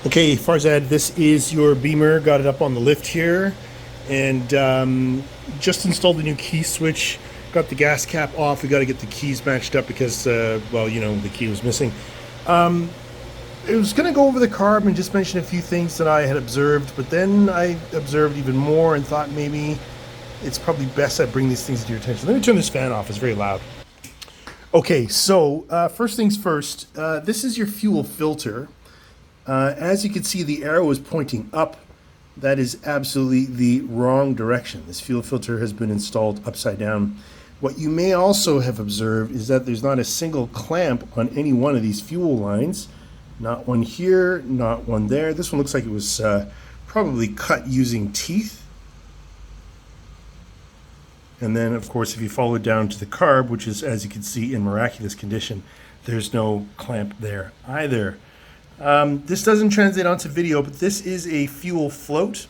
Okay, Farzad, this is your Beamer. Got it up on the lift here, and just installed the new key switch. Got the gas cap off. We got to get the keys matched up because, well, the key was missing. I was going to go over the carb and just mention a few things that I had observed, but then I observed even more and thought maybe it's probably best I bring these things to your attention. Let me turn this fan off. It's very loud. Okay, so first things first. This is your fuel filter. As you can see, the arrow is pointing up. That is absolutely the wrong direction. This fuel filter has been installed upside down. What you may also have observed is that there's not a single clamp on any one of these fuel lines. Not one here, not one there. This one looks like it was probably cut using teeth. And then, of course, if you follow it down to the carb, which is, as you can see, in miraculous condition, there's no clamp there either. This doesn't translate onto video, but this is a fuel float,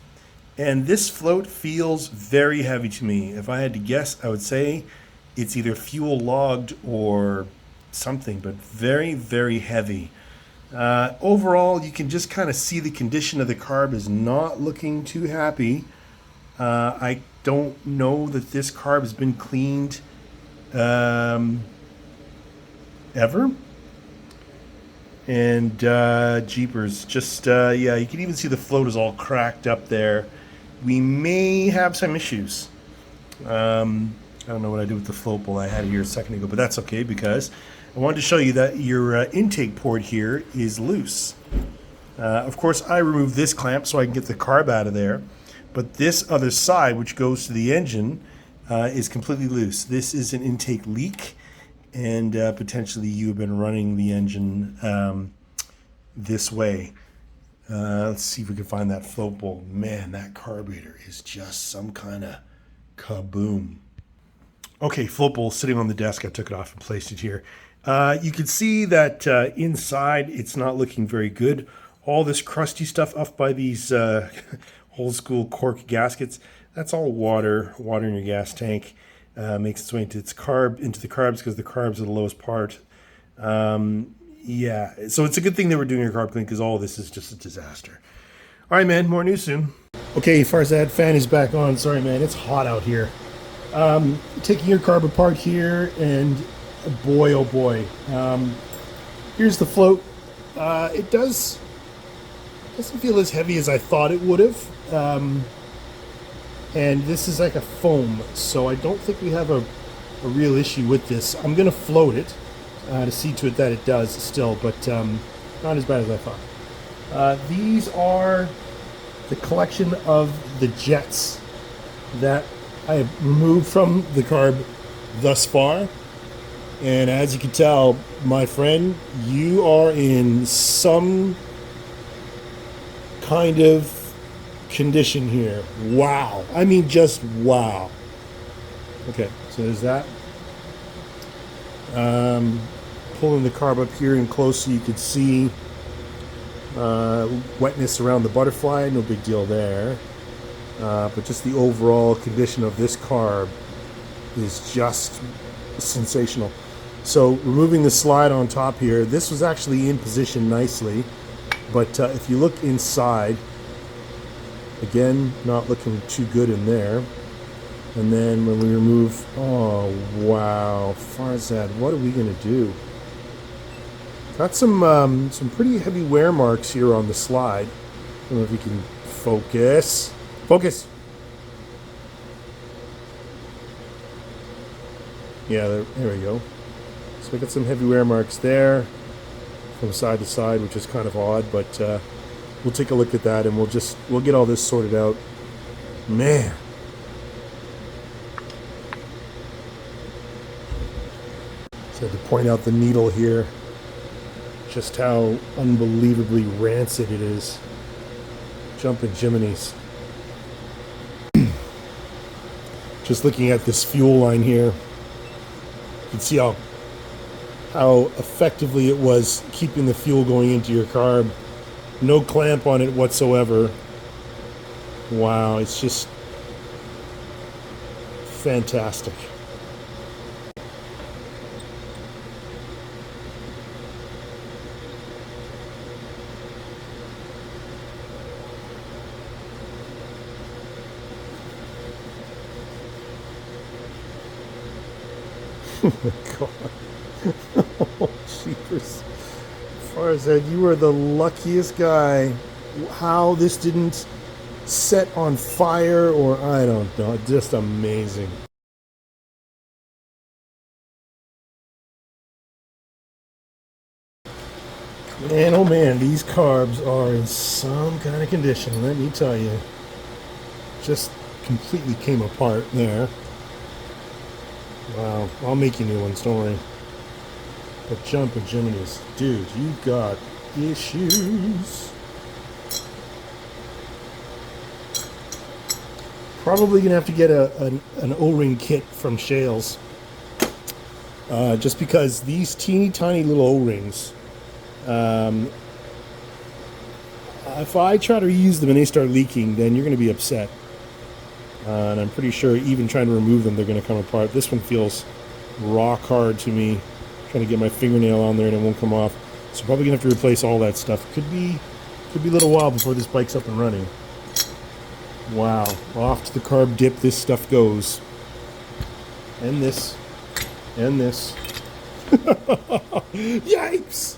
and this float feels very heavy to me. If I had to guess, I would say it's either fuel logged or something, but very, very heavy. Overall, you can just kind of see the condition of the carb is not looking too happy. I don't know that this carb has been cleaned ever. And jeepers, just yeah, you can even see the float is all cracked up there. We may have some issues. I don't know what I did with the float bowl. I had it here a second ago, but that's okay because I wanted to show you that your intake port here is loose. Of course, I removed this clamp so I can get the carb out of there, but this other side, which goes to the engine, is completely loose. This is an intake leak. And potentially you've been running the engine this way. Let's see if we can find that float bowl. Man, that carburetor is just some kind of kaboom. Okay, float bowl sitting on the desk. I took it off and placed it here. You can see that inside it's not looking very good. All this crusty stuff up by these old school cork gaskets, that's all water in your gas tank. Makes its way into the carbs because the carbs are the lowest part. Yeah, so it's a good thing that we're doing your carb clean because all of this is just a disaster. All right, man, more news soon. Okay, Farzad, fan is back on. Sorry, man, it's hot out here. Taking your carb apart here, and boy, oh boy. Here's the float. It doesn't feel as heavy as I thought it would have. And this is like a foam, so I don't think we have a real issue with this. I'm going to float it to see to it that it does still, but not as bad as I thought. These are the collection of the jets that I have removed from the carb thus far. And as you can tell, my friend, you are in some kind of condition here. Wow. I mean, just wow. Okay, so there's that. Pulling the carb up here and close so you can see wetness around the butterfly. No big deal there. But just the overall condition of this carb is just sensational. So removing the slide on top here, this was actually in position nicely. But if you look inside, again, not looking too good in there. And then when we remove, oh wow, Farzad, what are we gonna do? Got some pretty heavy wear marks here on the slide. I don't know if you can focus. Focus. Yeah, there we go. So we got some heavy wear marks there from side to side, which is kind of odd, but we'll take a look at that and we'll get all this sorted out. Man. So I had to point out the needle here, just how unbelievably rancid it is. Jumping Jiminy's. Just looking at this fuel line here, you can see how effectively it was keeping the fuel going into your carb. No clamp on it whatsoever. Wow, it's just fantastic. Oh my god. Oh, jeepers. Farzad, you are the luckiest guy. How this didn't set on fire, or I don't know. Just amazing. Man, oh man, these carbs are in some kind of condition, let me tell you. Just completely came apart there. Wow, I'll make you new ones, don't worry. But jumping Jiminy's, dude, you got issues. Probably gonna have to get an O-ring kit from Shales. Just because these teeny tiny little O-rings, if I try to reuse them and they start leaking, then you're going to be upset. And I'm pretty sure even trying to remove them, they're going to come apart. This one feels rock hard to me. Trying to get my fingernail on there and it won't come off. So probably going to have to replace all that stuff. Could be a little while before this bike's up and running. Wow. Off to the carb dip this stuff goes. And this. And this. Yikes!